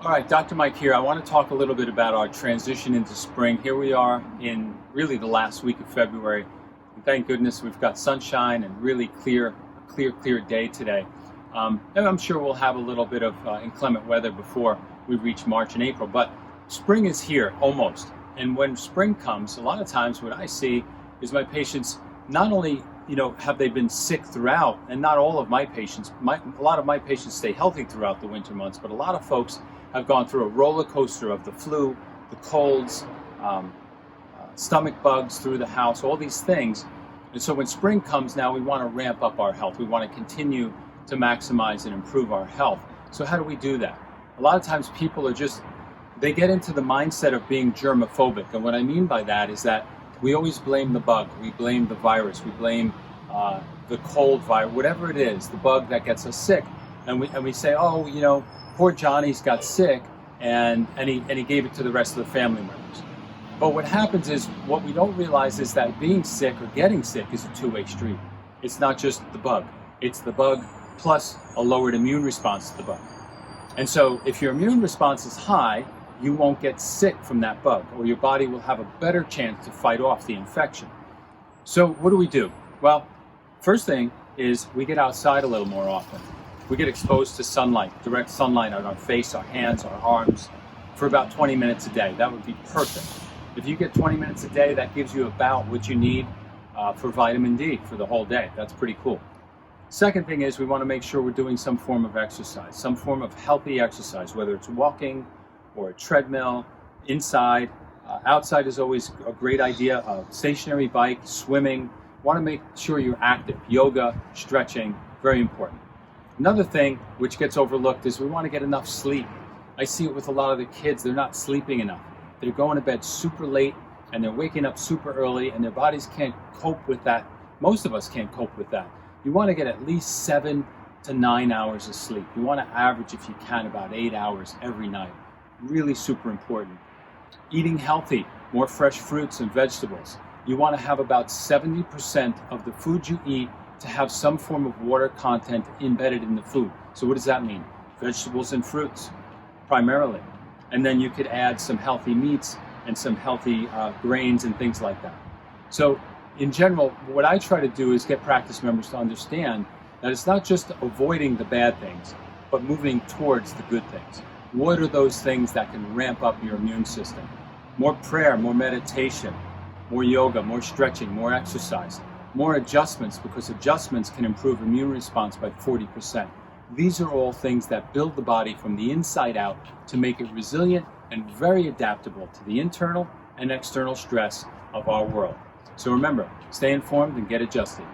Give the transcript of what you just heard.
All right, Dr. Mike here. I want to talk a little bit about our transition into spring. Here we are in really the last week of February. And thank goodness we've got sunshine and really clear day today. And I'm sure we'll have a little bit of inclement weather before we reach March and April, but spring is here almost. And when spring comes, a lot of times what I see is my patients not only have they been sick throughout, and not all of my patients, a lot of my patients stay healthy throughout the winter months, but a lot of folks have gone through a roller coaster of the flu, the colds, stomach bugs through the house, all these things. And so when spring comes now, we want to ramp up our health. We want to continue to maximize and improve our health. So how do we do that? A lot of times people they get into the mindset of being germophobic. And what I mean by that is that we always blame the bug, we blame the virus, we blame the cold virus, whatever it is, the bug that gets us sick. And we say, oh, poor Johnny's got sick and he gave it to the rest of the family members. But what happens is, what we don't realize is that being sick or getting sick is a two-way street. It's not just the bug. It's the bug plus a lowered immune response to the bug. And so if your immune response is high, you won't get sick from that bug, or your body will have a better chance to fight off the infection. So what do? Well, first thing is we get outside a little more often. We get exposed to sunlight, direct sunlight on our face, our hands, our arms, for about 20 minutes a day. That would be perfect. If you get 20 minutes a day, that gives you about what you need for vitamin D for the whole day. That's pretty cool. Second thing is we want to make sure we're doing some form of exercise, some form of healthy exercise, whether it's walking or a treadmill, inside. Outside is always a great idea. A stationary bike, swimming. Want to make sure you're active. Yoga, stretching, very important. Another thing which gets overlooked is we want to get enough sleep. I see it with a lot of the kids. They're not sleeping enough. They're going to bed super late and they're waking up super early, and their bodies can't cope with that. Most of us can't cope with that. You want to get at least 7 to 9 hours of sleep. You want to average, if you can, about 8 hours every night. Really super important. Eating healthy, more fresh fruits and vegetables. You want to have about 70% of the food you eat to have some form of water content embedded in the food. So what does that mean? Vegetables and fruits, primarily. And then you could add some healthy meats and some healthy grains and things like that. So in general, what I try to do is get practice members to understand that it's not just avoiding the bad things, but moving towards the good things. What are those things that can ramp up your immune system? More prayer, more meditation, more yoga, more stretching, more exercise, more adjustments, because adjustments can improve immune response by 40%. These are all things that build the body from the inside out to make it resilient and very adaptable to the internal and external stress of our world. So remember, stay informed and get adjusted.